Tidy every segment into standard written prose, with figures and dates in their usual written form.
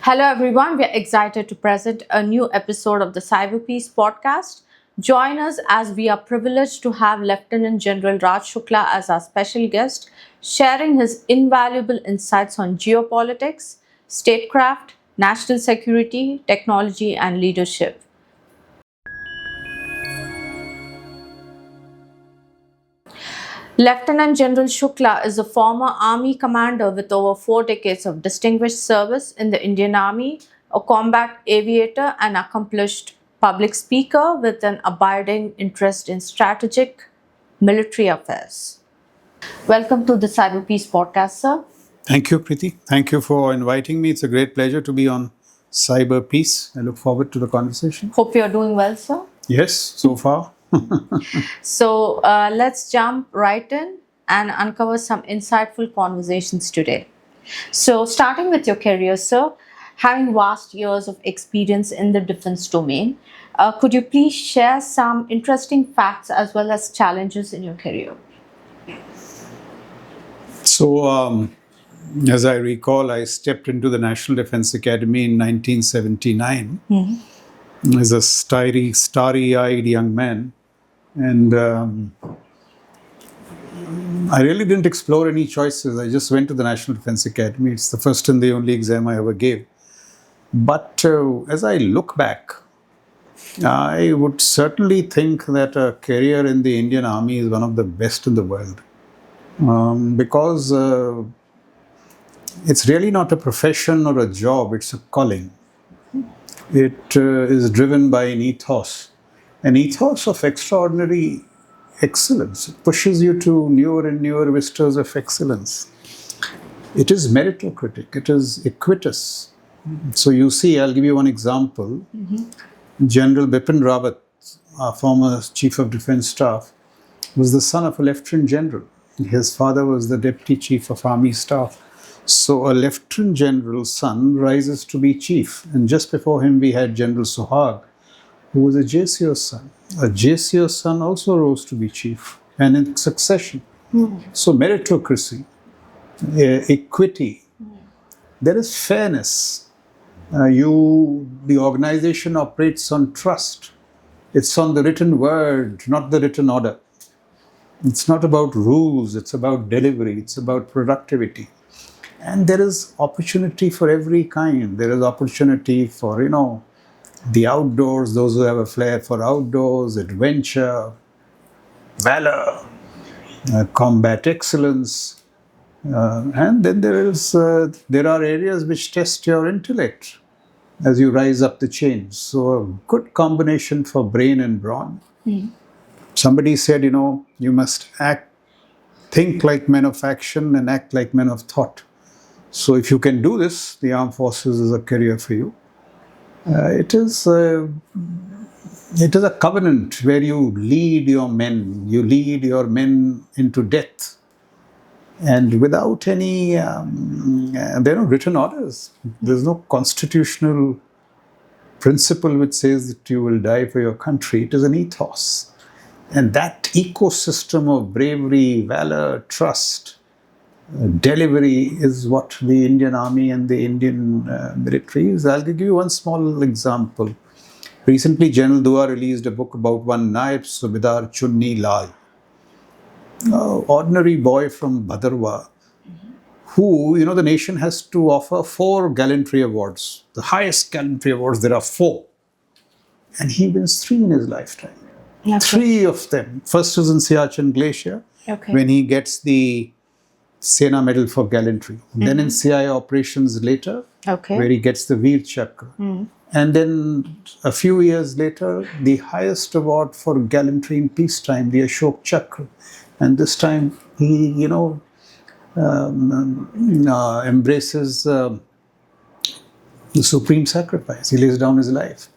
Hello, everyone. We're excited to present a new episode of the CyberPeace Podcast. Join us as we are privileged to have Lt Gen Raj Shukla as our special guest, sharing his invaluable insights on geopolitics, statecraft, national security, technology, and leadership. Lieutenant General Shukla is a former Army commander with over 4 decades of distinguished service in the Indian Army, a combat aviator, and accomplished public speaker with an abiding interest in strategic military affairs. Welcome to the CyberPeace Podcast, sir. Thank you, Preeti. Thank you for inviting me. It's a great pleasure to be on CyberPeace. I look forward to the conversation. Hope you are doing well, sir. Yes, so far. So let's jump right in and uncover some insightful conversations today. So starting with your career, sir, having vast years of experience in the defense domain, could you please share some interesting facts as well as challenges in your career? So, as I recall, I stepped into the National Defense Academy in 1979 as a starry-eyed young man. And I really didn't explore any choices. I just went to the National Defense Academy. It's the first and the only exam I ever gave. But as I look back, I would certainly think that a career in the Indian Army is one of the best in the world. Because it's really not a profession or a job, it's a calling. It is driven by an ethos of extraordinary excellence. It pushes you to newer and newer vistas of excellence. It is meritocratic, it is equitous. So you see, I'll give you one example. General Bipin Rawat, our former Chief of Defence Staff, was the son of a Lieutenant General. His father was the Deputy Chief of Army Staff. So a Lieutenant General's son rises to be Chief. And just before him, we had General Sohag, who was a JCO's son. A JCO's son also rose to be Chief, and in succession. So meritocracy, equity, there is fairness. The organization operates on trust. It's on the written word, not the written order. It's not about rules, it's about delivery, it's about productivity. And there is opportunity for every kind. There is opportunity for, the outdoors, those who have a flair for outdoors, adventure, valor, combat excellence. And then there are areas which test your intellect as you rise up the chain. So a good combination for brain and brawn. Somebody said, you must think like men of action and act like men of thought. So if you can do this, the armed forces is a career for you. It is a covenant where you lead your men into death. And without any, there are no written orders. There's no constitutional principle which says that you will die for your country. It is an ethos. And that ecosystem of bravery, valor, trust, delivery is what the Indian Army and the Indian military is. I'll give you one small example. Recently, General Dua released a book about one Naib Subedar Chunni Lal, an ordinary boy from Bhadarwa, who, the nation has to offer 4 gallantry awards. The highest gallantry awards, there are 4. And he wins 3 in his lifetime. Okay. 3 of them. First was in Siachen Glacier, when he gets the Sena Medal for Gallantry. Then in CIA operations later, where he gets the Veer Chakra. And then a few years later, the highest award for gallantry in peacetime, the Ashok Chakra. And this time he, embraces the supreme sacrifice. He lays down his life.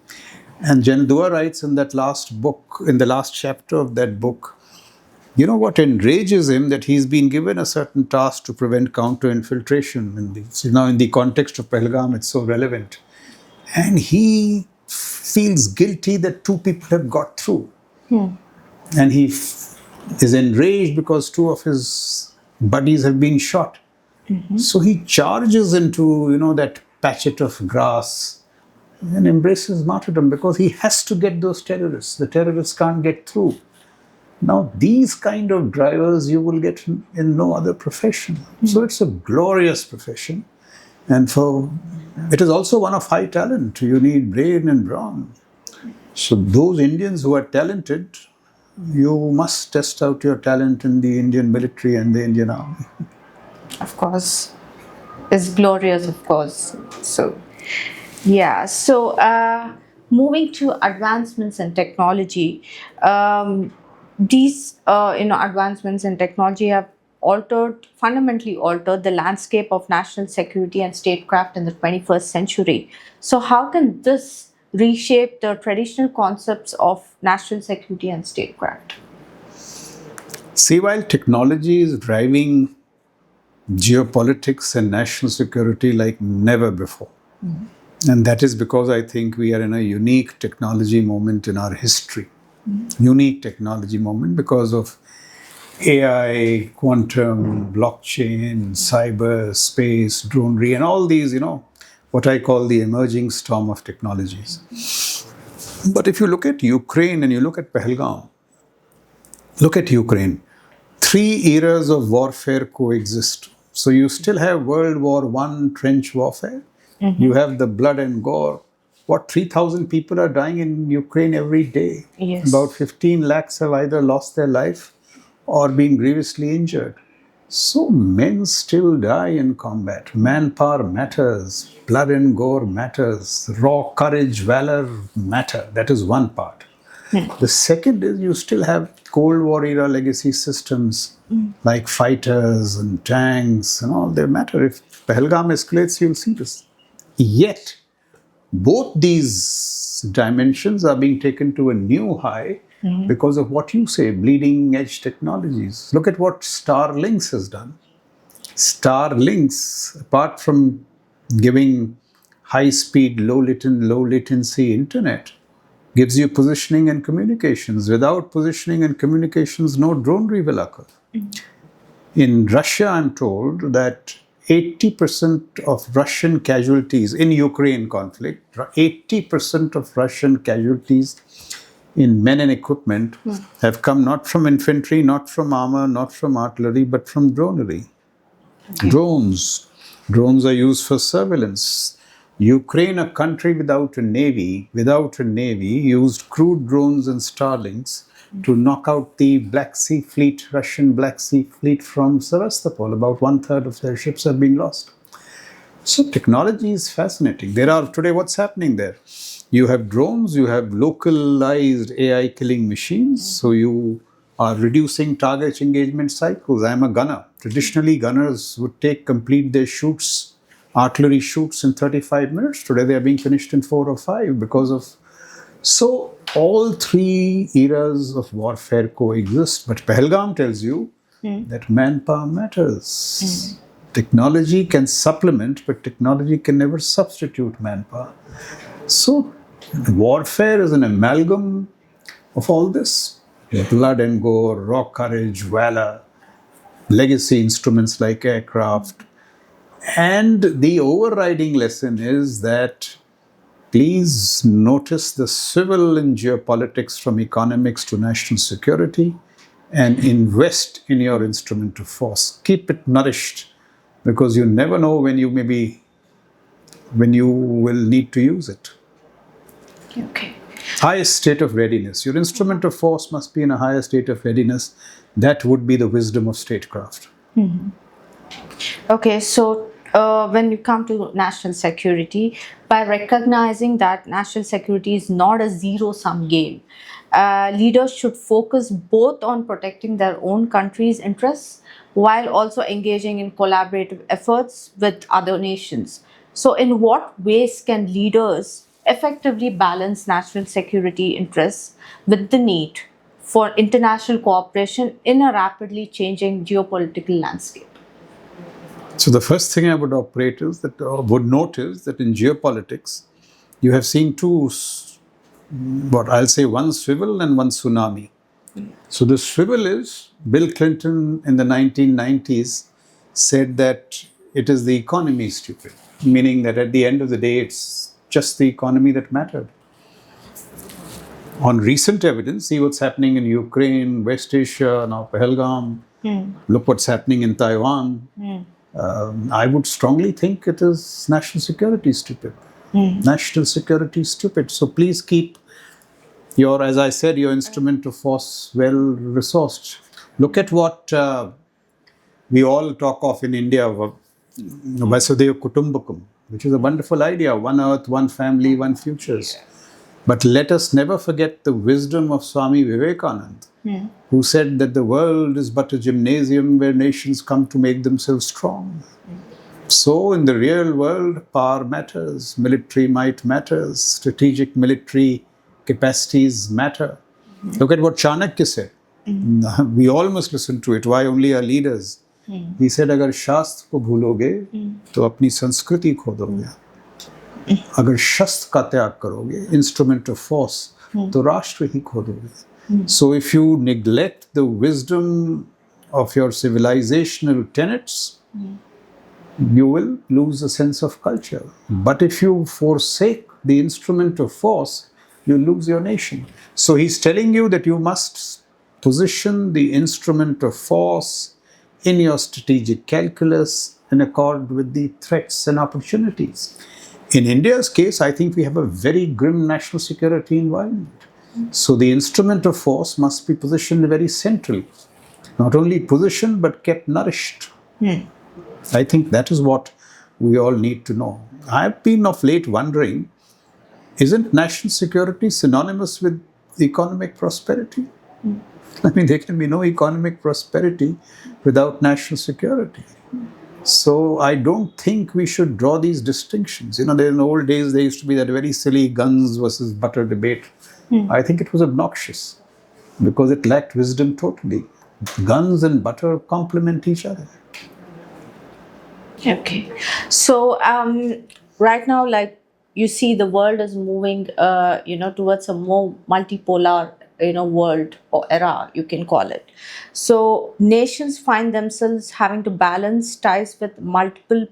And General Dua writes in that last book, in the last chapter of that book, what enrages him, that he's been given a certain task to prevent counter-infiltration. Now in the context of Pahalgam, it's so relevant. And he feels guilty that 2 people have got through. And he is enraged because 2 of his buddies have been shot. So he charges into, that patchet of grass and embraces martyrdom because he has to get those terrorists. The terrorists can't get through. Now, these kind of drivers you will get in no other profession. So it's a glorious profession. And it is also one of high talent. You need brain and brawn. So those Indians who are talented, you must test out your talent in the Indian military and the Indian army. Of course. It's glorious, of course. So, yeah. So, moving to advancements in technology, these advancements in technology have fundamentally altered the landscape of national security and statecraft in the 21st century. So, how can this reshape the traditional concepts of national security and statecraft? See, while technology is driving geopolitics and national security like never before, and that is because I think we are in a unique technology moment in our history. Unique technology moment because of AI, quantum, blockchain, cyber, space, dronery, and all these, what I call the emerging storm of technologies. But if you look at Ukraine and you look at Pahalgam, look at Ukraine. 3 eras of warfare coexist. So you still have World War I trench warfare. You have the blood and gore. 3,000 people are dying in Ukraine every day. Yes. About 15 lakhs have either lost their life or been grievously injured. So men still die in combat. Manpower matters. Blood and gore matters. Raw courage, valor matter. That is one part. The second is you still have Cold War era legacy systems like fighters and tanks and all. They matter. If Pahalgam escalates, you'll see this. Yet, both these dimensions are being taken to a new high because of what you say, bleeding edge technologies. Look at what Starlinks has done. Starlinks, apart from giving high speed, low latency internet, gives you positioning and communications. Without positioning and communications, no dronery will occur. In Russia, I'm told that 80% of Russian casualties in Ukraine conflict, 80% of Russian casualties in men and equipment have come not from infantry, not from armor, not from artillery, but from dronery. Okay. Drones are used for surveillance. Ukraine, a country without a navy, used crude drones and Starlinks to knock out the Russian Black Sea Fleet from Sevastopol. About 1/3 of their ships have been lost. So technology is fascinating. Today, what's happening there? You have drones, you have localized AI killing machines, so you are reducing target engagement cycles. I'm a gunner. Traditionally, gunners would complete their shoots, artillery shoots in 35 minutes. Today, they are being finished in 4 or 5 because of... So, all 3 eras of warfare coexist, but Pahalgam tells you that manpower matters. Technology can supplement, but technology can never substitute manpower. So, warfare is an amalgam of all this. Blood and gore, raw courage, valor, legacy instruments like aircraft. And the overriding lesson is that please notice the civil in geopolitics from economics to national security and invest in your instrument of force. Keep it nourished because you never know when you will need to use it. Okay. Highest state of readiness. Your instrument of force must be in a higher state of readiness. That would be the wisdom of statecraft. Okay, so when you come to national security, by recognizing that national security is not a zero-sum game, leaders should focus both on protecting their own country's interests while also engaging in collaborative efforts with other nations. So in what ways can leaders effectively balance national security interests with the need for international cooperation in a rapidly changing geopolitical landscape? So the first thing I would note is that in geopolitics, you have seen one swivel and one tsunami. So the swivel is Bill Clinton in the 1990s said that it is the economy stupid, meaning that at the end of the day, it's just the economy that mattered. On recent evidence, see what's happening in Ukraine, West Asia, now Pahalgam. Look what's happening in Taiwan. I would strongly think it is national security stupid. National security stupid. So please keep your, as I said, your instrument of force well resourced. Look at what we all talk of in India, Vasudhaiva Kutumbakam, which is a wonderful idea. One earth, one family, one futures. But let us never forget the wisdom of Swami Vivekananda, who said that the world is but a gymnasium where nations come to make themselves strong. So in the real world, power matters, military might matters, strategic military capacities matter. Look at what Chanakya said. We all must listen to it. Why only our leaders? He said, अगर शास्त्र को भूलोगे तो अपनी संस्कृति खो दोगे. अगर शस्त्र का त्याग करोगे, instrument of force, तो राष्ट्र ही खो दोगे. So if you neglect the wisdom of your civilizational tenets, you will lose a sense of culture. But if you forsake the instrument of force, you lose your nation. So he's telling you that you must position the instrument of force in your strategic calculus in accord with the threats and opportunities. In India's case, I think we have a very grim national security environment. So the instrument of force must be positioned very centrally. Not only positioned, but kept nourished. I think that is what we all need to know. I've been of late wondering, isn't national security synonymous with economic prosperity? I mean, there can be no economic prosperity without national security. So I don't think we should draw these distinctions. You know, in the old days, there used to be that very silly guns versus butter debate. I think it was obnoxious because it lacked wisdom totally. Guns and butter complement each other. Okay. So right now, like you see, the world is moving, towards a more multipolar, world or era, you can call it. So nations find themselves having to balance ties with multiple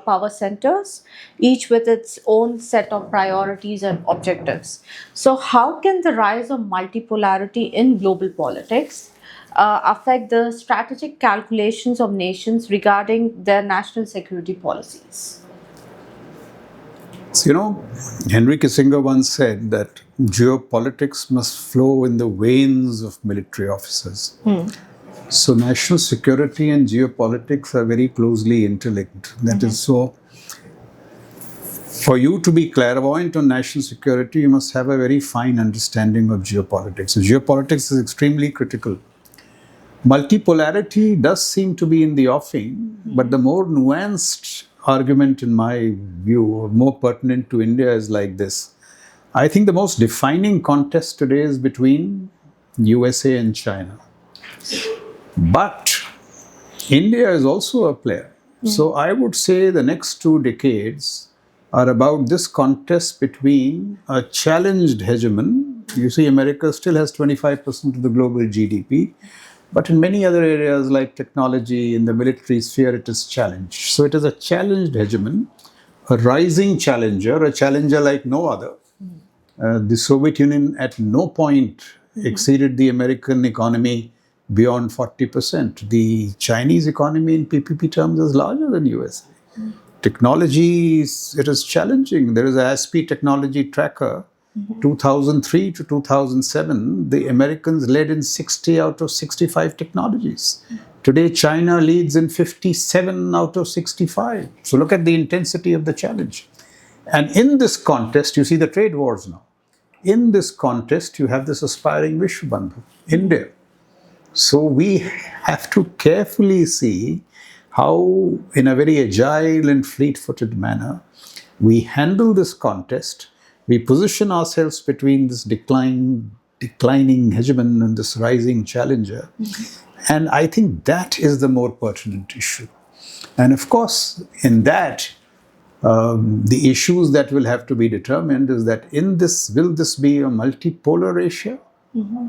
power centers, each with its own set of priorities and objectives. So how can the rise of multipolarity in global politics affect the strategic calculations of nations regarding their national security policies? So, Henry Kissinger once said that geopolitics must flow in the veins of military officers. So national security and geopolitics are very closely interlinked. That is so. For you to be clairvoyant on national security, you must have a very fine understanding of geopolitics. So geopolitics is extremely critical. Multipolarity does seem to be in the offing, but the more nuanced argument, in my view, more pertinent to India is like this. I think the most defining contest today is between USA and China. But India is also a player. So I would say the next 2 decades are about this contest between a challenged hegemon. You see, America still has 25% of the global GDP. But in many other areas like technology, in the military sphere, it is challenged. So it is a challenged hegemon, a rising challenger, a challenger like no other. The Soviet Union at no point exceeded the American economy beyond 40%. The Chinese economy in PPP terms is larger than USA. Technology, it is challenging. There is a ASPE technology tracker. 2003 to 2007, the Americans led in 60 out of 65 technologies. Today, China leads in 57 out of 65. So look at the intensity of the challenge. And in this contest, you see the trade wars now. In this contest, you have this aspiring Vishwabandhu, India. So we have to carefully see how, in a very agile and fleet-footed manner, we handle this contest. We position ourselves between this declining hegemon and this rising challenger. And I think that is the more pertinent issue. And of course, in that, the issues that will have to be determined is that will this be a multipolar Asia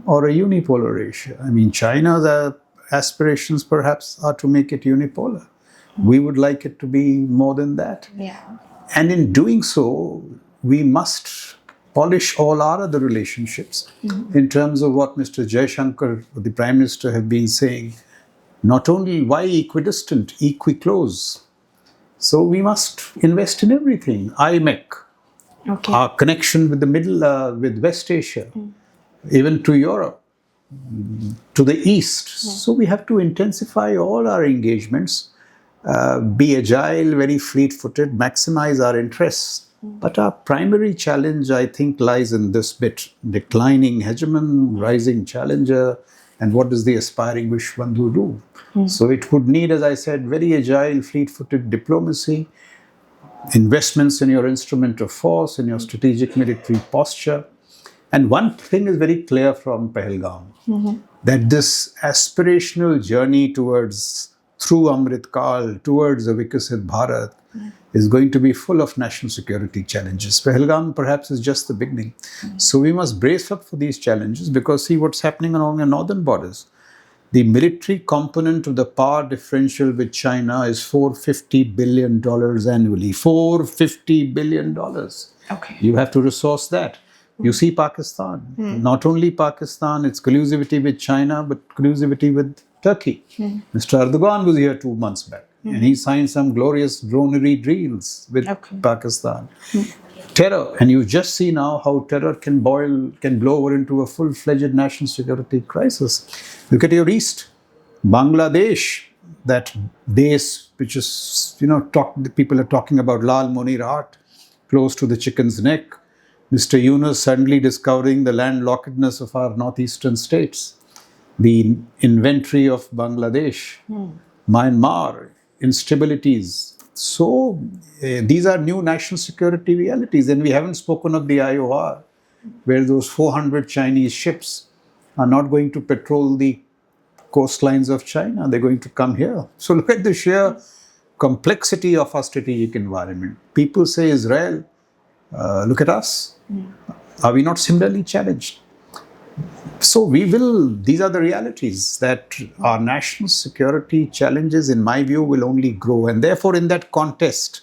or a unipolar Asia? I mean, China's aspirations perhaps are to make it unipolar. We would like it to be more than that. Yeah. And in doing so, we must polish all our other relationships in terms of what Mr. Jaishankar, the Prime Minister, have been saying. Not only why equidistant, equi-close. So we must invest in everything. IMEC, Okay. our connection with the with West Asia, even to Europe, to the East. So we have to intensify all our engagements, be agile, very fleet-footed, maximize our interests. But our primary challenge, I think, lies in this bit: declining hegemon, rising challenger, and what does the aspiring Vishwandhu do? So it would need, as I said, very agile, fleet-footed diplomacy, investments in your instrument of force, in your strategic military posture. And one thing is very clear from Pahalgam, that this aspirational journey towards, through Amrit Kal, towards a Vikasit Bharat, is going to be full of national security challenges. Pahalgam perhaps is just the beginning. So we must brace up for these challenges, because see what's happening along the northern borders. The military component of the power differential with China is $450 billion annually. $450 billion. Okay. You have to resource that. You see Pakistan. Not only Pakistan, it's collusivity with China, but collusivity with Turkey. Mr. Erdogan was here 2 months back, and he signed some glorious dronery deals with Pakistan. Terror, and you just see now how terror can blow over into a full-fledged national security crisis. Look at your east, Bangladesh, that base which is, people are talking about Lal Monir Hat, close to the chicken's neck. Mr. Yunus suddenly discovering the landlockedness of our northeastern states. The inventory of Bangladesh, Myanmar, instabilities. So these are new national security realities, and we haven't spoken of the IOR, where those 400 Chinese ships are not going to patrol the coastlines of China. They're going to come here. So look at the sheer complexity of our strategic environment. People say Israel, look at us. Are we not similarly challenged? So these are the realities, that our national security challenges, in my view, will only grow. And therefore, in that contest,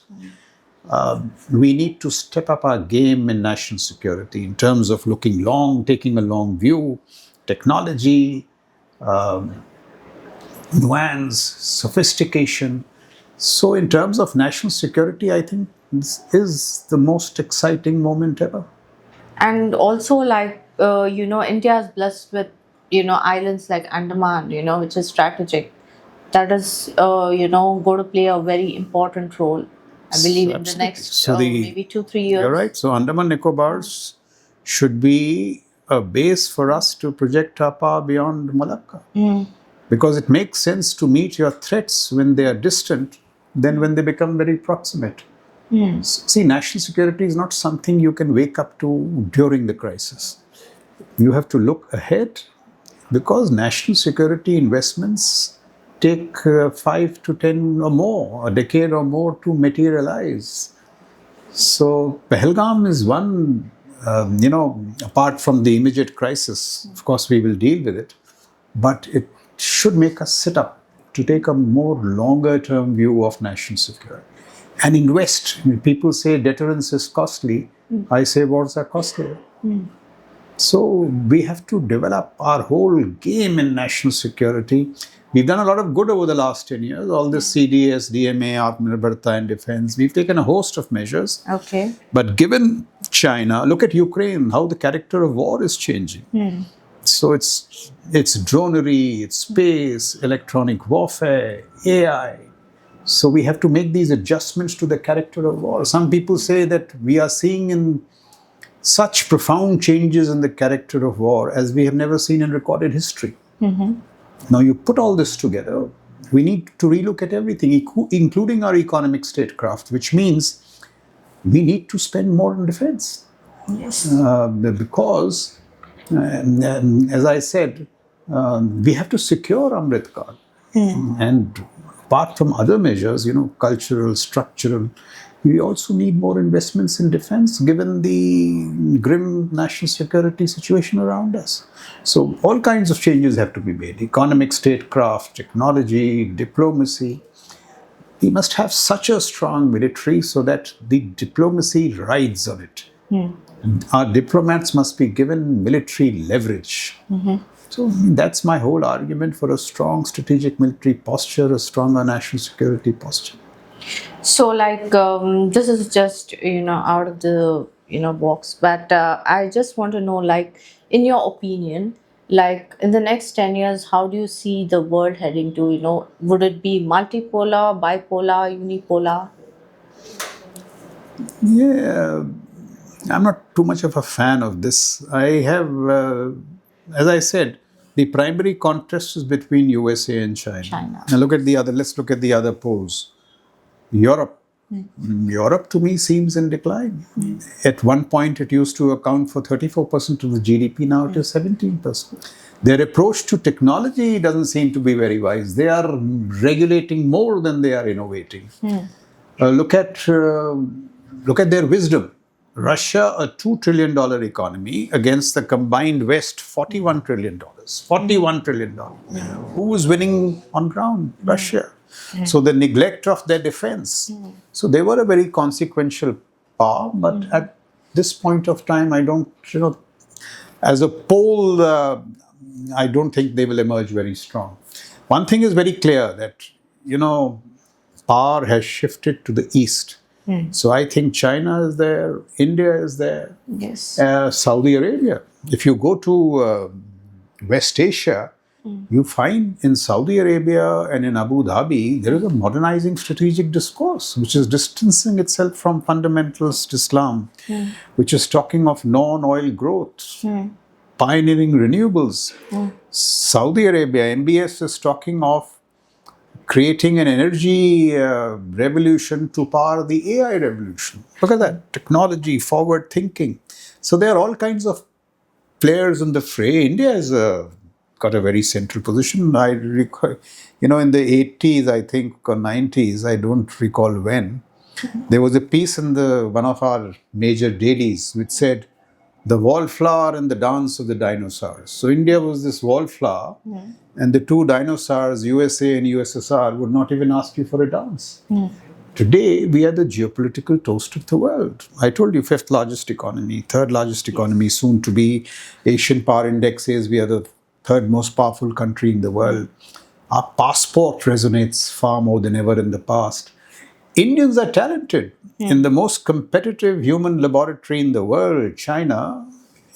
we need to step up our game in national security in terms of looking long, taking a long view, technology, nuance, sophistication. So in terms of national security, I think this is the most exciting moment ever. And also, India is blessed with, islands like Andaman, which is strategic. That is, going to play a very important role, I believe, in the next maybe 2-3 years. You're right. So Andaman Nicobars should be a base for us to project our power beyond Malacca. Because it makes sense to meet your threats when they are distant than when they become very proximate. See, national security is not something you can wake up to during the crisis. You have to look ahead, because national security investments take 5 to 10 or more, a decade or more to materialize. So Pahalgam is one, apart from the immediate crisis, of course we will deal with it, but it should make us sit up to take a more longer term view of national security. And invest. People say deterrence is costly. I say wars are costlier. So we have to develop our whole game in national security. We've done a lot of good over the last 10 years. All this CDS, DMA, Atmanirbharta and defense. We've taken a host of measures. Okay. But given China, look at Ukraine, how the character of war is changing. So it's dronery, it's space, electronic warfare, AI. So we have to make these adjustments to the character of war. Some people say that we are seeing in such profound changes in the character of war as we have never seen in recorded history. Now you put all this together, we need to relook at everything, including our economic statecraft, which means we need to spend more on defense. Yes. Because, as I said, we have to secure Amrit Kal. And apart from other measures, cultural, structural, we also need more investments in defense given the grim national security situation around us. So all kinds of changes have to be made. Economic statecraft, technology, diplomacy. we must have such a strong military so that the diplomacy rides on it. Our diplomats must be given military leverage. So that's my whole argument for a strong strategic military posture, a stronger national security posture. So, like, this is just, out of the, box, but I just want to know, like, in your opinion, like, in the next 10 years, how do you see the world heading to, would it be multipolar, bipolar, unipolar? Yeah, I'm not too much of a fan of this. I have, as I said, the primary contrast is between USA and China. Now let's look at the other poles. Europe. Europe to me seems in decline. At one point it used to account for 34% of the GDP, now it is 17%. Their approach to technology doesn't seem to be very wise. They are regulating more than they are innovating. Look at their wisdom. Russia, a $2 trillion economy, against the combined West, $41 trillion. $41 trillion. Who is winning on ground? Russia. So the neglect of their defense. So they were a very consequential power, but at this point of time, I don't, as a pole, I don't think they will emerge very strong. One thing is very clear that, power has shifted to the east. So I think China is there, India is there, Yes. Saudi Arabia. If you go to West Asia, you find in Saudi Arabia and in Abu Dhabi, there is a modernizing strategic discourse, which is distancing itself from fundamentalist Islam, which is talking of non-oil growth, pioneering renewables. Saudi Arabia, MBS is talking of creating an energy revolution to power the AI revolution. Look at that, technology, forward thinking. So there are all kinds of players in the fray. India has got a very central position. I recall, in the 80s, I think, or 90s, I don't recall when, there was a piece in one of our major dailies which said, the wallflower and the dance of the dinosaurs. So India was this wallflower, and the two dinosaurs, USA and USSR, would not even ask you for a dance. Today, we are the geopolitical toast of the world. I told you, fifth largest economy, third largest economy, soon to be. Asian Power Index says we are the third most powerful country in the world. Our passport resonates far more than ever in the past. Indians are talented. In the most competitive human laboratory in the world, China,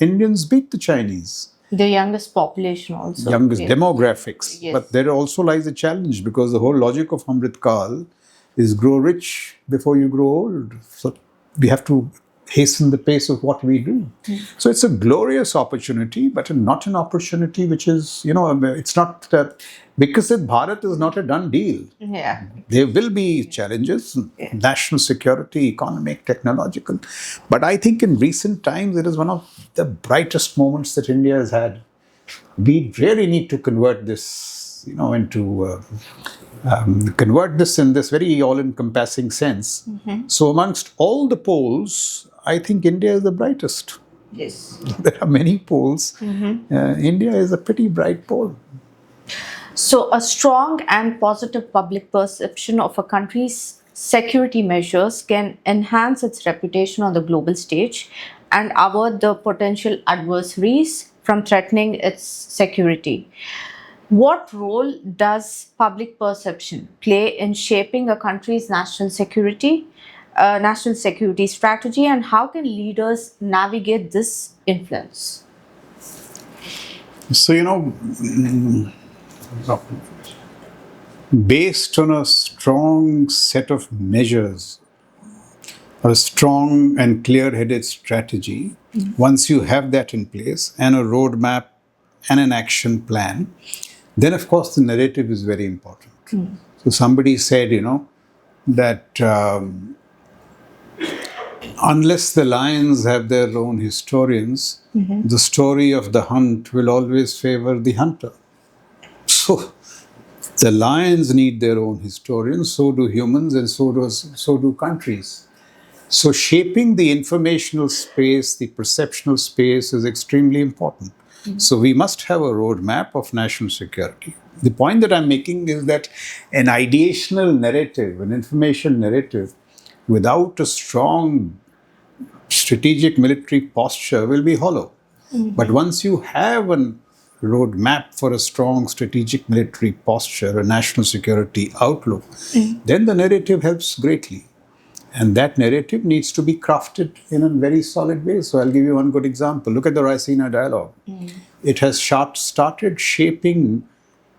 Indians beat the Chinese. The youngest population also. Youngest demographics. Yes. But there also lies a challenge, because the whole logic of Amrit Kal is grow rich before you grow old. So we have to hasten the pace of what we do. So it's a glorious opportunity, but not an opportunity which is, it's not that, because Bharat is not a done deal. Yeah. There will be challenges, national security, economic, technological. But I think in recent times, it is one of the brightest moments that India has had. We really need to convert this, convert this in this very all-encompassing sense. So amongst all the poles, I think India is the brightest. Yes. There are many poles. India is a pretty bright pole. So, a strong and positive public perception of a country's security measures can enhance its reputation on the global stage and avert the potential adversaries from threatening its security. What role does public perception play in shaping a country's national security strategy, and how can leaders navigate this influence? So, based on a strong set of measures, a strong and clear-headed strategy, once you have that in place, and a roadmap and an action plan, then of course the narrative is very important. So somebody said, that unless the lions have their own historians, the story of the hunt will always favor the hunter. So the lions need their own historians, so do humans, and so do countries. So shaping the informational space, the perceptional space is extremely important. So we must have a roadmap of national security. The point that I'm making is that an ideational narrative, an information narrative, without a strong strategic military posture will be hollow. But once you have a roadmap for a strong strategic military posture, a national security outlook, then the narrative helps greatly. And that narrative needs to be crafted in a very solid way. So I'll give you one good example. Look at the Raisina dialogue. It has started shaping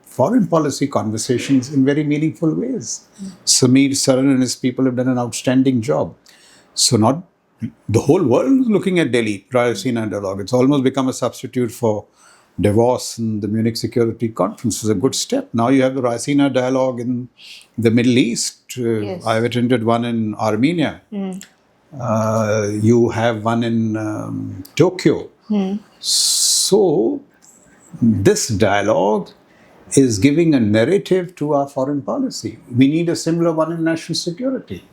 foreign policy conversations in very meaningful ways. Sameer Saran and his people have done an outstanding job. So not the whole world is looking at Delhi, Raisina dialogue. It's almost become a substitute for Davos and the Munich Security Conference. Is a good step. Now you have the Raisina dialogue in the Middle East. Yes. I've attended one in Armenia. You have one in Tokyo. So this dialogue is giving a narrative to our foreign policy. We need a similar one in national security.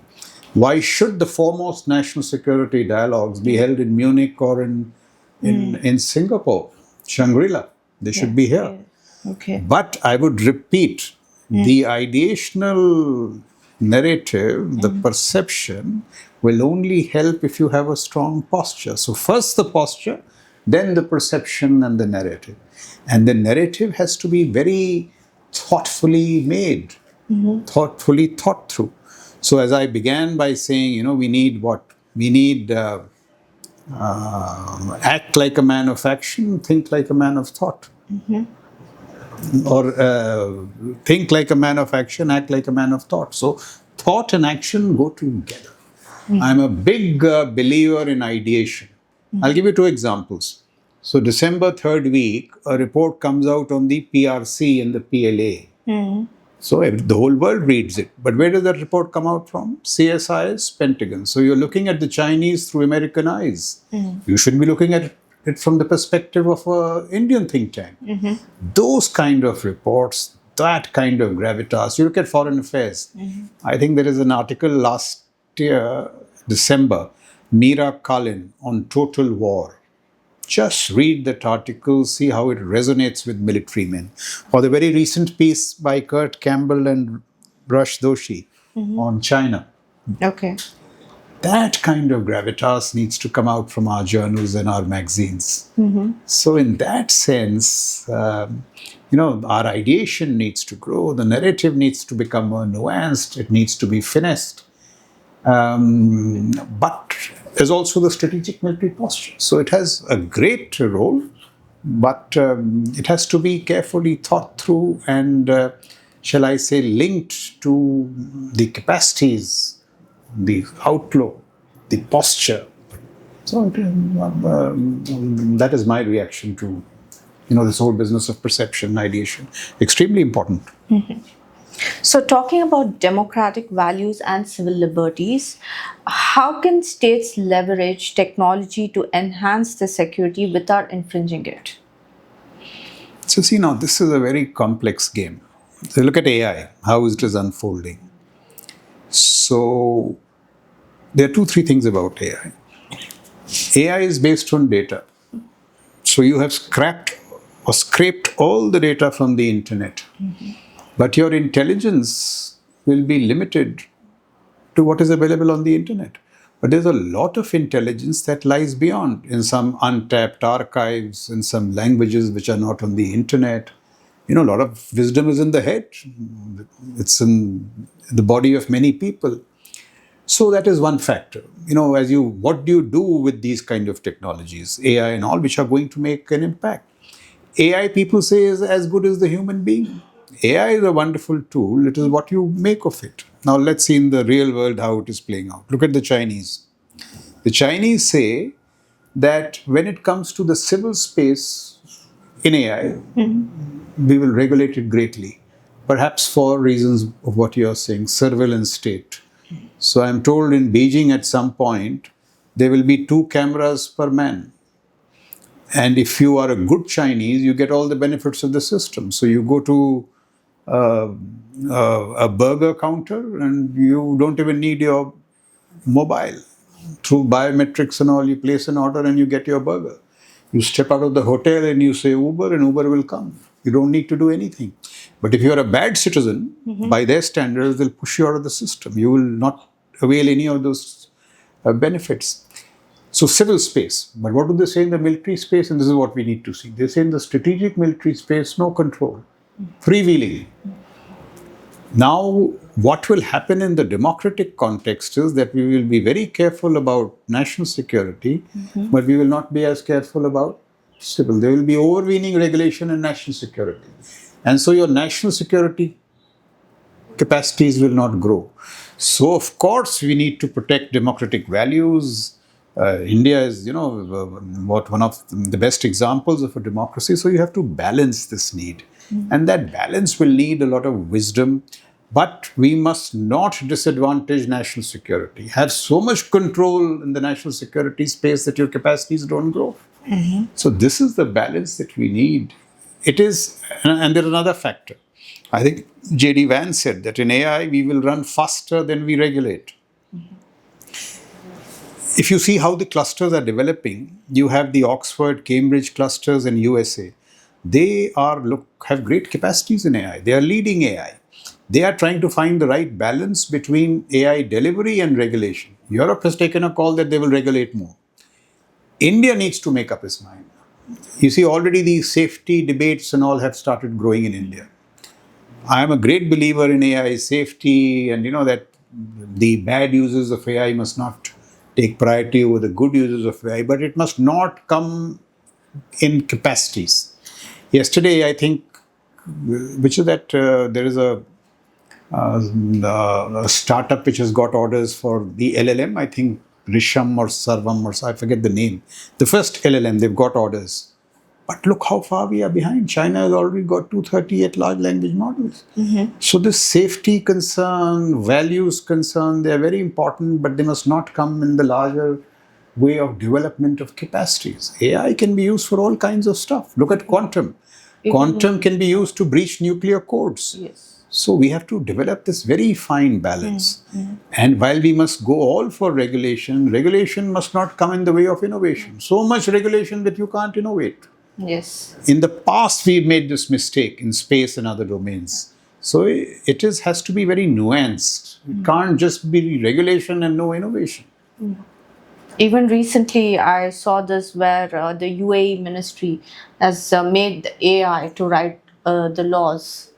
Why should the foremost national security dialogues be held in Munich or in Singapore, Shangri-La? They should be here. Okay. But I would repeat, the ideational narrative, the perception, will only help if you have a strong posture. So first the posture, then the perception and the narrative. And the narrative has to be very thoughtfully made, thoughtfully thought through. So as I began by saying, we need what? We need act like a man of action, think like a man of thought. Or think like a man of action, act like a man of thought. So thought and action go together. I'm a big believer in ideation. I'll give you two examples. So December 3rd week, a report comes out on the PRC and the PLA. So the whole world reads it. But where does that report come out from? CSIS, Pentagon. So you're looking at the Chinese through American eyes. You should be looking at it from the perspective of an Indian think tank. Those kind of reports, that kind of gravitas. You look at foreign affairs. I think there is an article last year, December, Meera Kalin on total war. Just read that article, see how it resonates with military men. Or the very recent piece by Kurt Campbell and Rush Doshi on China. Okay. That kind of gravitas needs to come out from our journals and our magazines. So in that sense, our ideation needs to grow. The narrative needs to become more nuanced. It needs to be finessed. But there's also the strategic military posture. So it has a great role, but it has to be carefully thought through and, shall I say, linked to the capacities, the outlook, the posture. So that is my reaction to, this whole business of perception, ideation. Extremely important. So talking about democratic values and civil liberties, how can states leverage technology to enhance the security without infringing it? So see now, this is a very complex game. So look at AI, how it is unfolding. So there are 2-3 things about AI. AI is based on data. So you have scraped all the data from the internet. But your intelligence will be limited to what is available on the internet. But there's a lot of intelligence that lies beyond, in some untapped archives, in some languages which are not on the internet. A lot of wisdom is in the head. It's in the body of many people. So that is one factor. What do you do with these kind of technologies, AI and all, which are going to make an impact? AI, people say, is as good as the human being. AI is a wonderful tool. It is what you make of it. Now let's see in the real world how it is playing out. Look at the Chinese. The Chinese say that when it comes to the civil space in AI, we will regulate it greatly. Perhaps for reasons of what you are saying, surveillance state. So I'm told in Beijing at some point, there will be 2 cameras per man. And if you are a good Chinese, you get all the benefits of the system. So you go to a burger counter and you don't even need your mobile. Through biometrics and all, you place an order and you get your burger. You step out of the hotel and you say Uber, and Uber will come. You don't need to do anything. But if you are a bad citizen, by their standards, they'll push you out of the system. You will not avail any of those benefits. So civil space. But what do they say in the military space? And this is what we need to see. They say in the strategic military space, no control, freewheeling. Now, what will happen in the democratic context is that we will be very careful about national security, but we will not be as careful about civil. There will be overweening regulation in national security. And so your national security capacities will not grow. So, of course, we need to protect democratic values. India is, one of the best examples of a democracy. So you have to balance this need. And that balance will need a lot of wisdom. But we must not disadvantage national security. Have so much control in the national security space that your capacities don't grow. So this is the balance that we need. It is, and there's another factor. I think J.D. Vance said that in AI, we will run faster than we regulate. If you see how the clusters are developing, you have the Oxford, Cambridge clusters in USA. They have great capacities in AI. They are leading AI. They are trying to find the right balance between AI delivery and regulation. Europe has taken a call that they will regulate more. India needs to make up its mind. You see, already these safety debates and all have started growing in India. I am a great believer in AI safety, and that the bad users of AI must not take priority over the good users of AI, but it must not come in capacities. Yesterday, I think, which is that there is a startup which has got orders for the LLM, I think Risham or Sarvam, or I forget the name. The first LLM, they've got orders. But look how far we are behind. China has already got 238 large language models. So this safety concern, values concern, they are very important, but they must not come in the larger way of development of capacities. AI can be used for all kinds of stuff. Look at quantum. Quantum can be used to breach nuclear codes. Yes. So we have to develop this very fine balance. And while we must go all for regulation, regulation must not come in the way of innovation. So much regulation that you can't innovate. Yes. In the past, we've made this mistake in space and other domains. So has to be very nuanced. It can't just be regulation and no innovation. Even recently, I saw this where the UAE ministry has made AI to write the laws.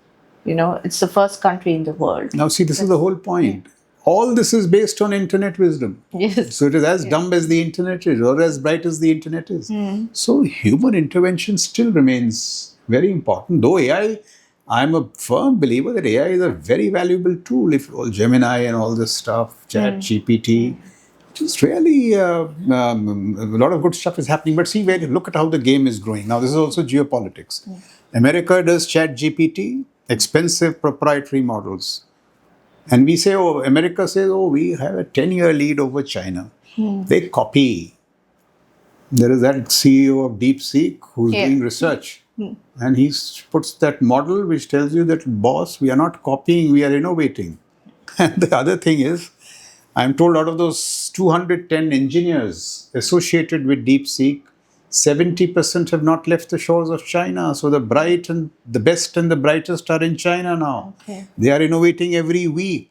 It's the first country in the world. Now, see, this is the whole point. All this is based on internet wisdom. Yes. So it is as dumb as the internet is, or as bright as the internet is. So human intervention still remains very important. Though AI, I'm a firm believer that AI is a very valuable tool. If all Gemini and all this stuff, Chat, GPT, just really a lot of good stuff is happening. But see, look at how the game is growing. Now, this is also geopolitics. America does Chat GPT, expensive proprietary models. And we say, America says, we have a 10-year lead over China. They copy. There is that CEO of DeepSeek who's doing research. And he puts that model which tells you that, boss, we are not copying, we are innovating. And the other thing is, I'm told out of those 210 engineers associated with DeepSeek, 70% have not left the shores of China. So the best and the brightest are in China now. Okay. They are innovating every week.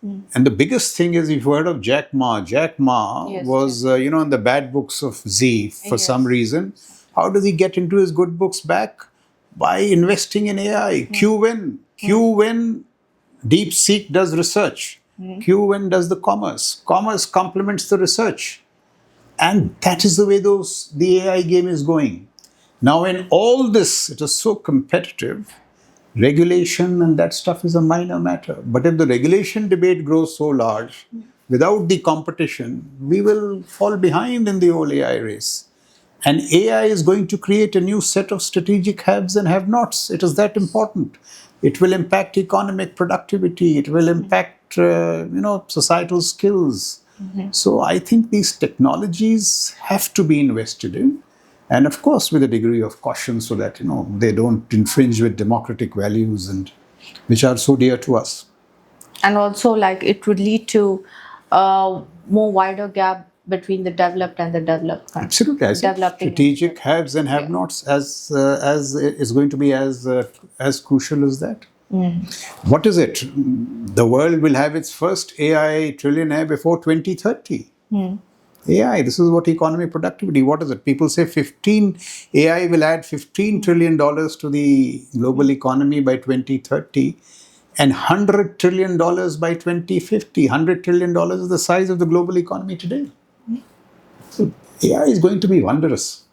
And the biggest thing is, if you've heard of Jack Ma. Jack Ma was, in the bad books of Z for some reason. How does he get into his good books back? By investing in AI. QWen. QWen, DeepSeek does research. QWen does the commerce. Commerce complements the research. And that is the way the AI game is going. Now, in all this, it is so competitive. Regulation and that stuff is a minor matter. But if the regulation debate grows so large, without the competition, we will fall behind in the whole AI race. And AI is going to create a new set of strategic haves and have-nots. It is that important. It will impact economic productivity. It will impact, societal skills. So I think these technologies have to be invested in. And of course, with a degree of caution so that, they don't infringe with democratic values and which are so dear to us. And also, it would lead to more wider gap between the developed and the developed countries. Absolutely, I said Developing strategic haves and have-nots as is going to be as crucial as that. What is it? The world will have its first AI trillionaire before 2030. AI, this is what economic productivity. What is it? People say AI will add $15 trillion to the global economy by 2030 and $100 trillion by 2050. $100 trillion is the size of the global economy today. So AI is going to be wondrous.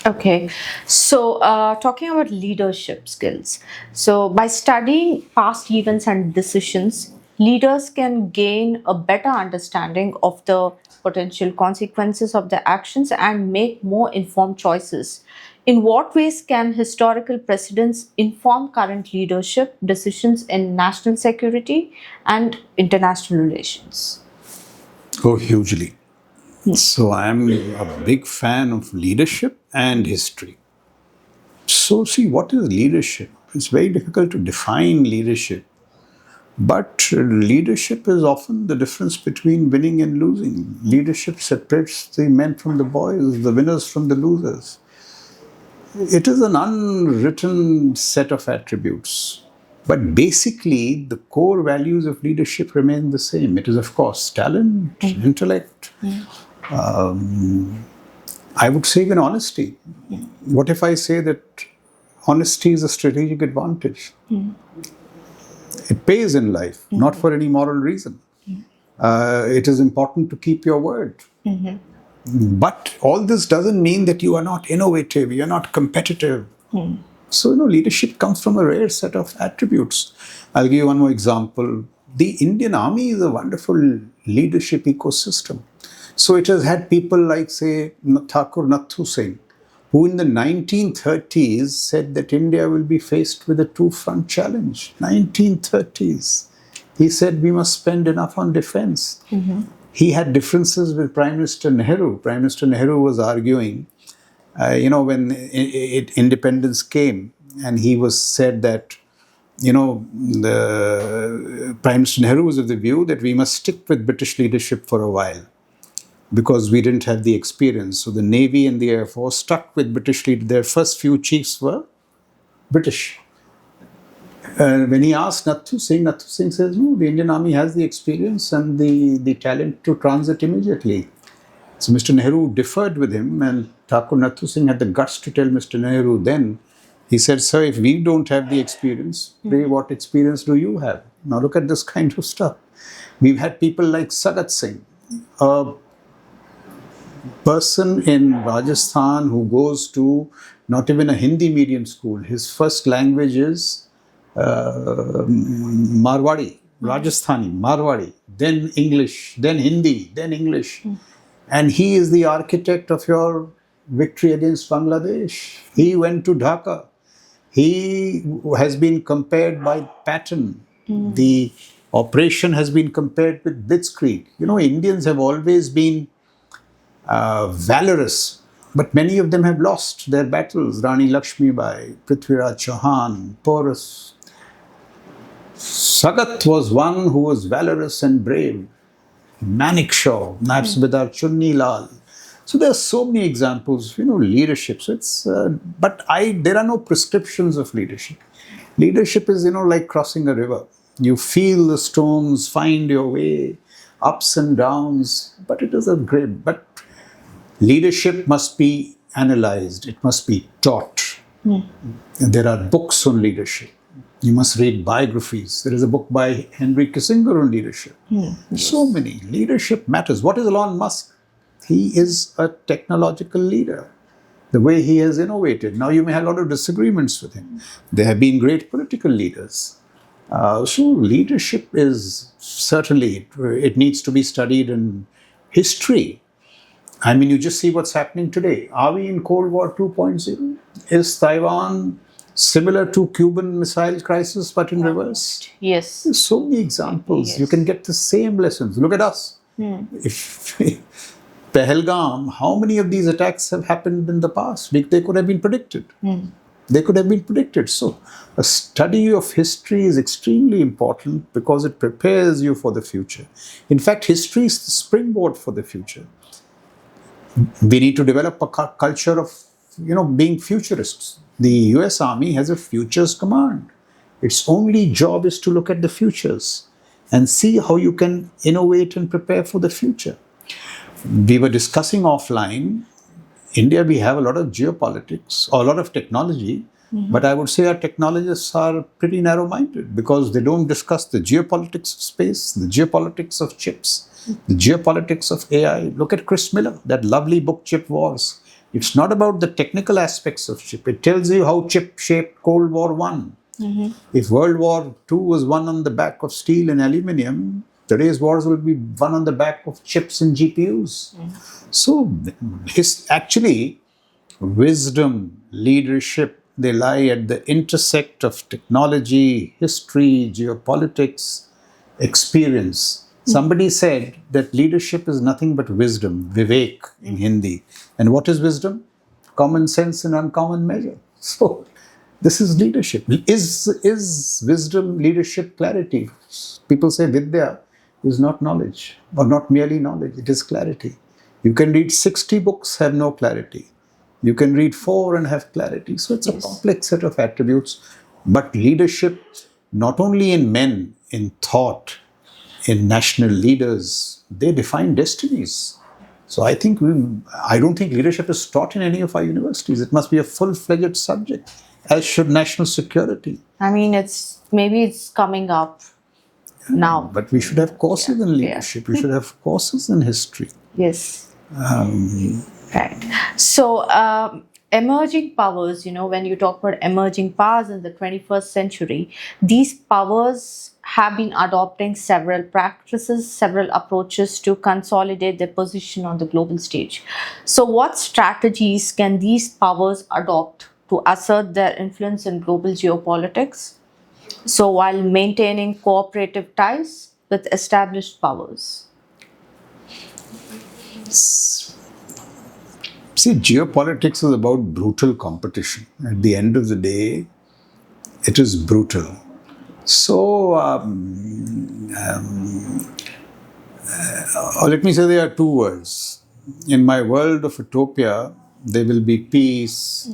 Okay, so talking about leadership skills. So, by studying past events and decisions, leaders can gain a better understanding of the potential consequences of their actions and make more informed choices. In what ways can historical precedents inform current leadership decisions in national security and international relations? Oh, hugely. So I'm a big fan of leadership and history. So see, what is leadership? It's very difficult to define leadership. But leadership is often the difference between winning and losing. Leadership separates the men from the boys, the winners from the losers. It is an unwritten set of attributes. But basically, the core values of leadership remain the same. It is, of course, talent, intellect, I would say even honesty. What if I say that honesty is a strategic advantage? It pays in life, not for any moral reason. It is important to keep your word. But all this doesn't mean that you are not innovative, you're not competitive. So, leadership comes from a rare set of attributes. I'll give you one more example. The Indian Army is a wonderful leadership ecosystem. So it has had people like, say, Thakur Nathu Singh, who in the 1930s said that India will be faced with a two-front challenge. 1930s. He said we must spend enough on defense. He had differences with Prime Minister Nehru. Prime Minister Nehru was arguing, when independence came, and he was said that, the Prime Minister Nehru was of the view that we must stick with British leadership for a while, because we didn't have the experience. So the Navy and the Air Force stuck with British leaders. Their first few chiefs were British. When he asked Nathu Singh says, no, the Indian Army has the experience and the talent to transit immediately. So Mr. Nehru differed with him, and Thakur Nathu Singh had the guts to tell Mr. Nehru then, he said, sir, if we don't have the experience, what experience do you have? Now look at this kind of stuff. We've had people like Sagat Singh, a person in Rajasthan who goes to not even a Hindi medium school. His first language is Marwadi, Rajasthani, Marwadi, then English, then Hindi, then English. And he is the architect of your victory against Bangladesh. He went to Dhaka. He has been compared by Patton. The operation has been compared with Blitzkrieg. Indians have always been valorous, but many of them have lost their battles. Rani Lakshmibai, Prithviraj Chauhan, Porus. Sagat was one who was valorous and brave. Manekshaw, Naib Subedar Chunni Lal. So there are so many examples, leadership. So there are no prescriptions of leadership. Leadership is, like crossing a river. You feel the storms, find your way, ups and downs, but it is but leadership must be analyzed. It must be taught. And there are books on leadership. You must read biographies. There is a book by Henry Kissinger on leadership. So many. Leadership matters. What is Elon Musk? He is a technological leader. The way he has innovated. Now you may have a lot of disagreements with him. There have been great political leaders. So leadership is certainly, it needs to be studied in history. I mean, you just see what's happening today. Are we in Cold War 2.0? Is Taiwan similar to Cuban Missile Crisis but in reverse? Yes. There's so many examples. Yes. You can get the same lessons. Look at us. If Pahalgam, how many of these attacks have happened in the past? They could have been predicted. They could have been predicted. So a study of history is extremely important because it prepares you for the future. In fact, history is the springboard for the future. We need to develop a culture of, being futurists. The US Army has a futures command. Its only job is to look at the futures and see how you can innovate and prepare for the future. We were discussing offline, India, we have a lot of geopolitics, or a lot of technology, but I would say our technologists are pretty narrow-minded because they don't discuss the geopolitics of space, the geopolitics of chips, the geopolitics of AI. Look at Chris Miller, that lovely book, Chip Wars. It's not about the technical aspects of chip. It tells you how chip shaped Cold War I. If World War II was won on the back of steel and aluminium, today's wars will be won on the back of chips and GPUs. So, actually, wisdom, leadership, they lie at the intersect of technology, history, geopolitics, experience. Somebody said that leadership is nothing but wisdom, vivek in Hindi. And what is wisdom? Common sense and uncommon measure. So, this is leadership. Is wisdom, leadership, clarity? People say Vidya is not knowledge, or not merely knowledge, it is clarity. You can read 60 books, have no clarity. You can read 4 and have clarity. So it's a complex set of attributes. But leadership, not only in men, in thought, in national leaders, they define destinies. So I don't think leadership is taught in any of our universities. It must be a full-fledged subject, as should national security. I mean, it's coming up now. But we should have courses in leadership. We should have courses in history. Yes. Right. So, emerging powers, when you talk about emerging powers in the 21st century, these powers have been adopting several practices, several approaches to consolidate their position on the global stage. So, what strategies can these powers adopt to assert their influence in global geopolitics? So, while maintaining cooperative ties with established powers. See, geopolitics is about brutal competition. At the end of the day, it is brutal. So, let me say there are two words. In my world of utopia, there will be peace,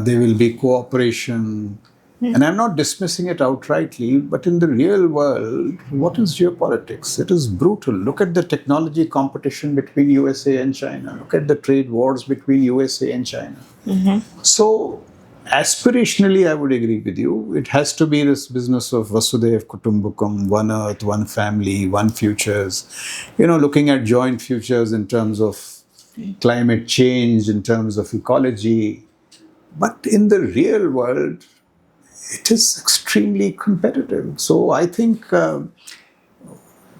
there will be cooperation. And I'm not dismissing it outrightly, but in the real world, what is geopolitics? It is brutal. Look at the technology competition between USA and China. Look at the trade wars between USA and China. So, aspirationally, I would agree with you. It has to be this business of Vasudhaiv Kutumbakam, one earth, one family, one futures. Looking at joint futures in terms of climate change, in terms of ecology. But in the real world, it is extremely competitive. So I think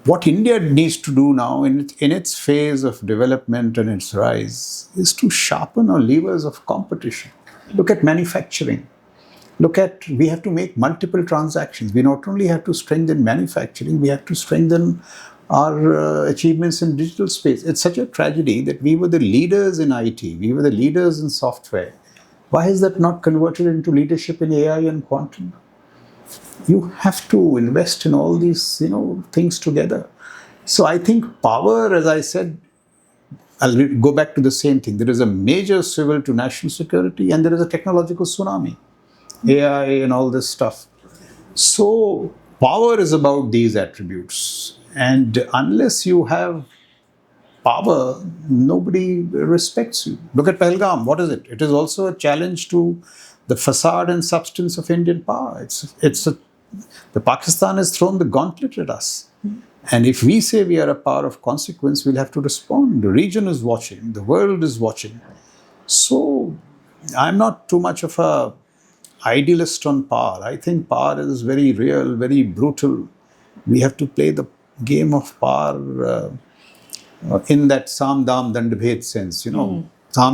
what India needs to do now in its phase of development and its rise is to sharpen our levers of competition. Look at manufacturing. We have to make multiple transactions. We not only have to strengthen manufacturing, we have to strengthen our achievements in digital space. It's such a tragedy that we were the leaders in IT, we were the leaders in software. Why is that not converted into leadership in AI and quantum? You have to invest in all these, things together. So I think power, as I said, I'll go back to the same thing. There is a major civil to national security and there is a technological tsunami, AI and all this stuff. So power is about these attributes. And unless you have power, nobody respects you. Look at Pahalgam. What is it? It is also a challenge to the facade and substance of Indian power. The Pakistan has thrown the gauntlet at us. And if we say we are a power of consequence, we'll have to respond. The region is watching. The world is watching. So I'm not too much of a idealist on power. I think power is very real, very brutal. We have to play the game of power in that Sam Dam Dand Bhed sense, Sam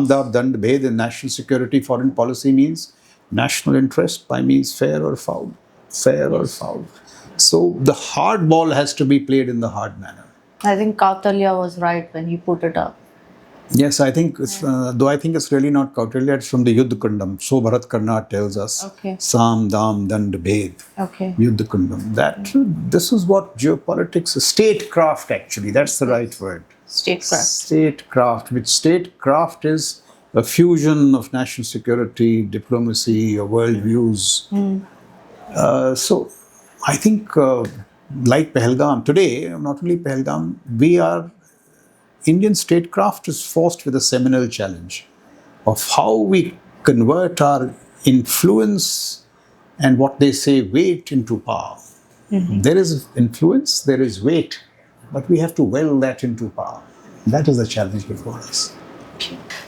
Dam Dand Bhed in national security, foreign policy means national interest by means fair or foul. Fair or foul. So the hard ball has to be played in the hard manner. I think Kautalya was right when he put it up. Yes, I think, though I think it's really not Kautilya, it's from the Yuddha Kundam. So Bharat Karna tells us, Okay. Sam, Dam, Dand, Bhed, Okay. Yuddha Kundam. This is what geopolitics is. Statecraft, actually, that's the right word. Statecraft. Statecraft, which statecraft is a fusion of national security, diplomacy, world views. So I think, like Pahalgam, today, not only Pahalgam, Indian statecraft is forced with a seminal challenge of how we convert our influence and what they say weight into power. There is influence, there is weight, but we have to will that into power. That is the challenge before us.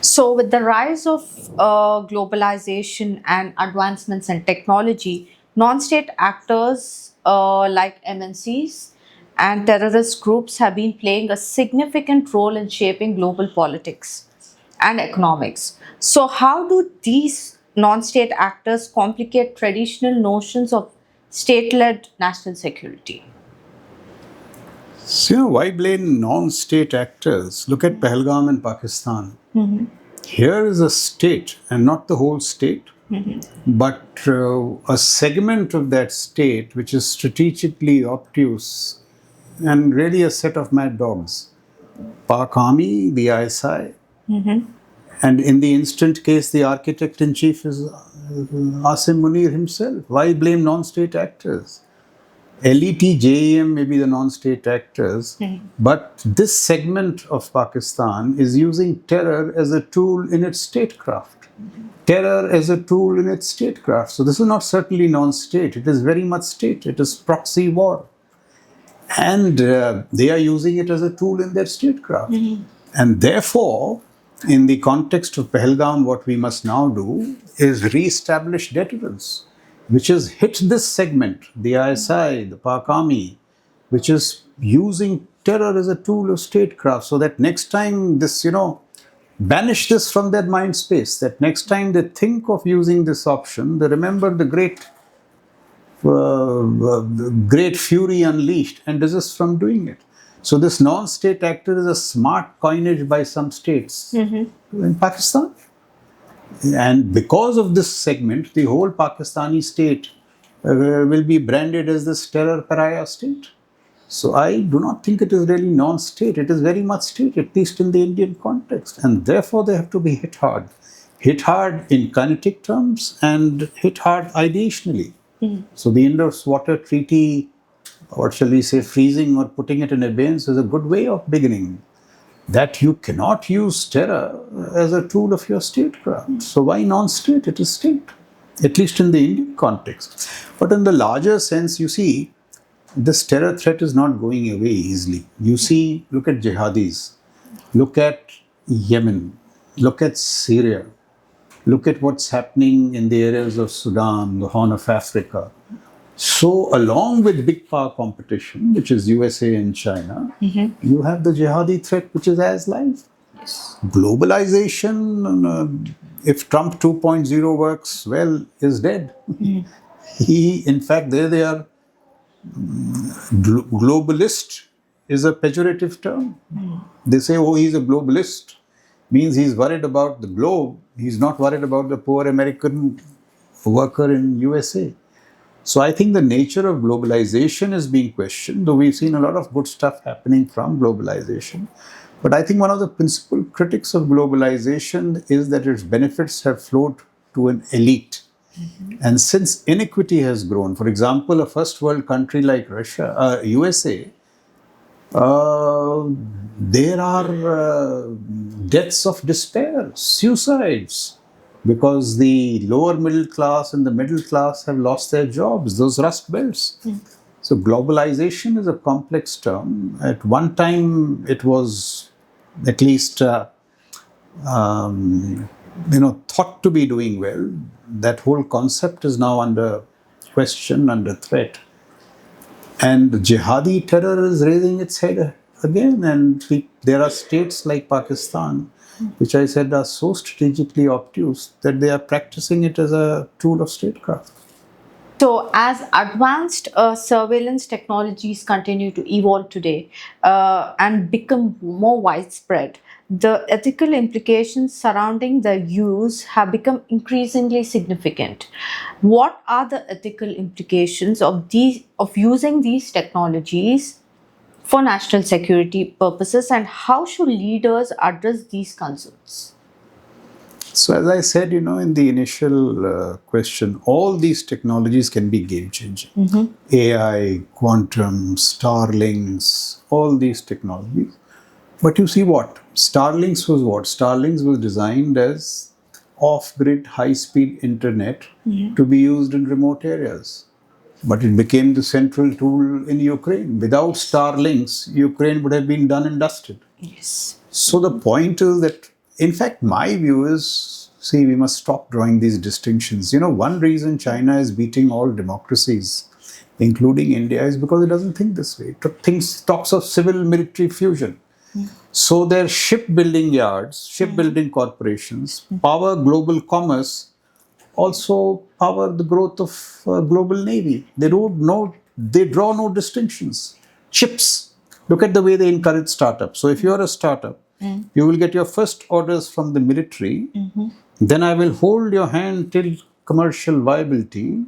So, with the rise of globalization and advancements in technology, non state actors like MNCs and terrorist groups have been playing a significant role in shaping global politics and economics. So, how do these non state actors complicate traditional notions of state led national security? So, why blame non-state actors? Look at Pahalgam in Pakistan. Here is a state, and not the whole state, but a segment of that state which is strategically obtuse and really a set of mad dogs. Pak Army, the ISI, and in the instant case, the architect in chief is Asim Munir himself. Why blame non-state actors? LET, JEM may be the non-state actors, but this segment of Pakistan is using terror as a tool in its statecraft. Terror as a tool in its statecraft. So this is not certainly non-state. It is very much state. It is proxy war. And they are using it as a tool in their statecraft. And therefore, in the context of Pahalgam, what we must now do is re-establish deterrence, which has hit this segment, the ISI, the Pak Army, which is using terror as a tool of statecraft, so that next time this, banish this from their mind space, that next time they think of using this option, they remember the great fury unleashed and desist from doing it. So this non-state actor is a smart coinage by some states in Pakistan. And because of this segment, the whole Pakistani state will be branded as this terror pariah state. So I do not think it is really non-state. It is very much state, at least in the Indian context. And therefore, they have to be hit hard. Hit hard in kinetic terms and hit hard ideationally. So the Indus Water Treaty, what shall we say, freezing or putting it in abeyance is a good way of beginning. That you cannot use terror as a tool of your statecraft. So why non-state? It is state, at least in the Indian context. But in the larger sense, you see, this terror threat is not going away easily. You see, look at jihadis, look at Yemen, look at Syria, look at what's happening in the areas of Sudan, the Horn of Africa. So, along with big power competition, which is USA and China, you have the jihadi threat, which is as live. Yes. Globalization, if Trump 2.0 works well, is dead. In fact, there they are. Globalist is a pejorative term. They say, oh, he's a globalist. Means he's worried about the globe. He's not worried about the poor American worker in USA. So I think the nature of globalization is being questioned, though we've seen a lot of good stuff happening from globalization. But I think one of the principal critics of globalization is that its benefits have flowed to an elite. And since inequity has grown, for example, a first world country like USA, there are deaths of despair, suicides, because the lower middle class and the middle class have lost their jobs, those rust belts. So globalization is a complex term. At one time, it was at least thought to be doing well. That whole concept is now under question, under threat. And jihadi terror is raising its head again. And there are states like Pakistan, which I said are so strategically obtuse that they are practicing it as a tool of statecraft. So, as advanced surveillance technologies continue to evolve today and become more widespread, the ethical implications surrounding their use have become increasingly significant. What are the ethical implications of using these technologies for national security purposes, and how should leaders address these concerns? So, as I said, in the initial question, all these technologies can be game changing. AI, quantum, Starlinks, all these technologies. But you see what? Starlinks was what? Starlinks was designed as off grid, high speed internet to be used in remote areas. But it became the central tool in Ukraine. Without Starlinks, Ukraine would have been done and dusted. Yes. So the point is that, in fact, my view is, see, we must stop drawing these distinctions. One reason China is beating all democracies, including India, is because it doesn't think this way. It thinks, talks of civil military fusion. So their shipbuilding yards, shipbuilding corporations, power global commerce, also power the growth of global navy. They draw no distinctions. Chips. Look at the way they encourage startups. So if you're a startup, you will get your first orders from the military. Then I will hold your hand till commercial viability.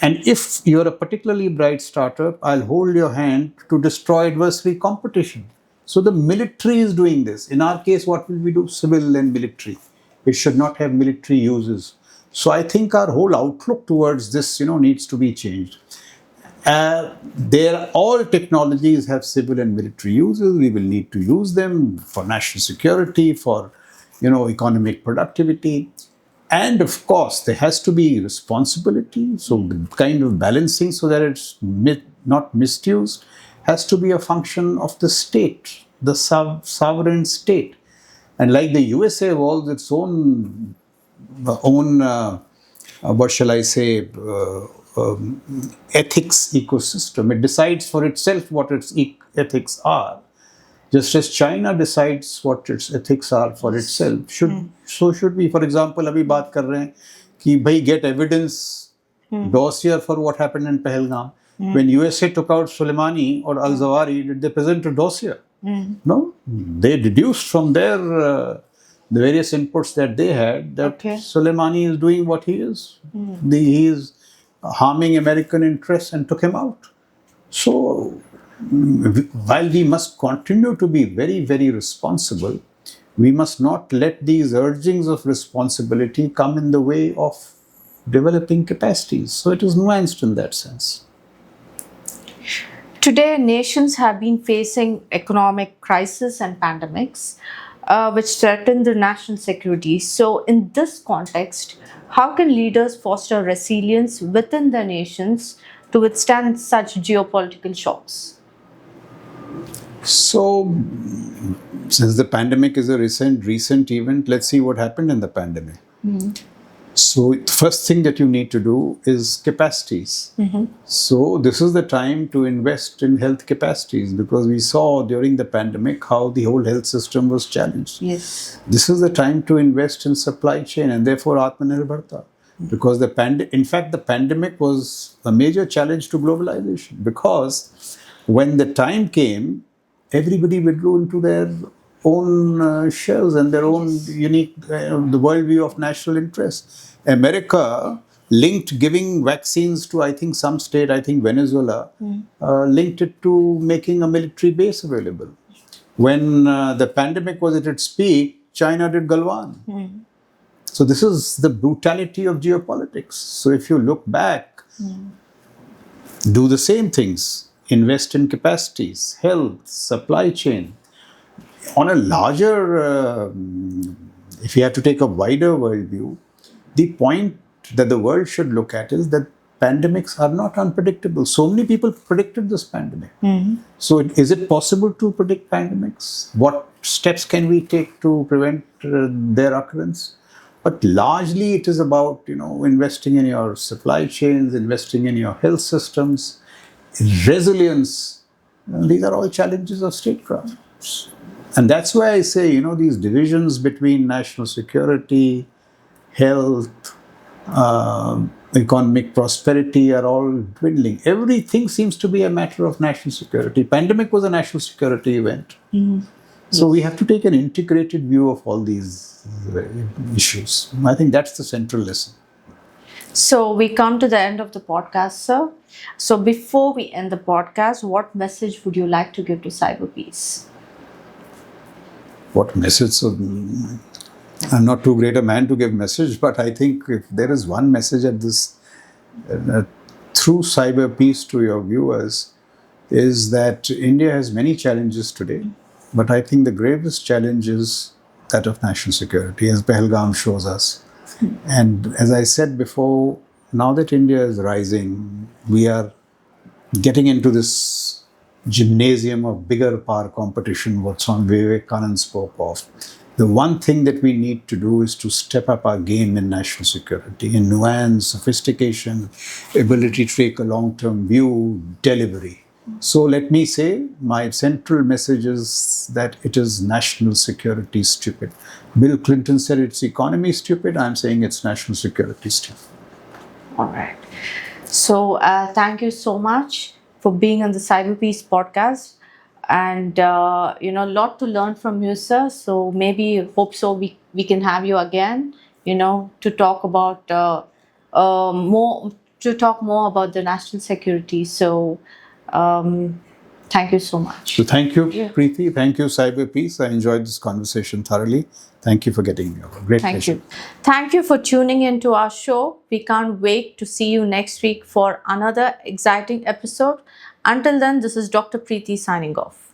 And if you're a particularly bright startup, I'll hold your hand to destroy adversary competition. So the military is doing this. In our case, what will we do? Civil and military. It should not have military uses. So I think our whole outlook towards this, needs to be changed. All technologies have civil and military uses. We will need to use them for national security, for economic productivity. And of course, there has to be responsibility. So the kind of balancing so that it's not misused has to be a function of the state, the sovereign state. And like the USA evolves its own what shall I say, ethics ecosystem. It decides for itself what its ethics are. Just as China decides what its ethics are for itself, so should we. For example, अभी बात कर रहे हैं कि भाई get evidence dossier for what happened in Pahalgam. When USA took out Soleimani or Al-Zawahiri, did they present a dossier? No, they deduced from their the various inputs that they had that Soleimani is doing what he is. He is harming American interests and took him out. So while we must continue to be very, very responsible, we must not let these urgings of responsibility come in the way of developing capacities. So it is nuanced in that sense. Today, nations have been facing economic crisis and pandemics, which threaten their national security. So, in this context, how can leaders foster resilience within their nations to withstand such geopolitical shocks? So, since the pandemic is a recent event, let's see what happened in the pandemic. So, the first thing that you need to do is capacities. So, this is the time to invest in health capacities because we saw during the pandemic how the whole health system was challenged. Yes. This is the time to invest in supply chain and therefore Atmanirbharta. Because in fact, the pandemic was a major challenge to globalization because when the time came, everybody withdrew into their own shells and their own unique, the worldview of national interest. America linked giving vaccines to, I think, some state, I think Venezuela, linked it to making a military base available. When the pandemic was at its peak, China did Galwan. So this is the brutality of geopolitics. So if you look back, do the same things. Invest in capacities, health, supply chain. On a larger, if you have to take a wider worldview, the point that the world should look at is that pandemics are not unpredictable. So many people predicted this pandemic. So is it possible to predict pandemics? What steps can we take to prevent their occurrence? But largely it is about, investing in your supply chains, investing in your health systems, resilience. These are all challenges of statecraft. And that's why I say, these divisions between national security, health, economic prosperity are all dwindling. Everything seems to be a matter of national security. Pandemic was a national security event. So we have to take an integrated view of all these issues. I think that's the central lesson. So we come to the end of the podcast, sir. So before we end the podcast, what message would you like to give to CyberPeace? What message? So, I'm not too great a man to give message, but I think if there is one message at this through CyberPeace to your viewers, is that India has many challenges today, but I think the gravest challenge is that of national security, as Pahalgam shows us. And as I said before, now that India is rising, we are getting into this gymnasium of bigger power competition, what Swami Vivekananda spoke of. The one thing that we need to do is to step up our game in national security, in nuance, sophistication, ability to take a long-term view, delivery. So let me say, my central message is that it is national security stupid. Bill Clinton said it's economy stupid. I'm saying it's national security stupid. All right. So thank you so much for being on the CyberPeace podcast. And, a lot to learn from you, sir. So maybe, hope so, we can have you again, to talk about more about the national security. So thank you so much. So thank you, Preeti. Thank you, CyberPeace. I enjoyed this conversation thoroughly. Thank you for getting me over. Great pleasure. Thank you. Thank you for tuning into our show. We can't wait to see you next week for another exciting episode. Until then, this is Dr. Preeti signing off.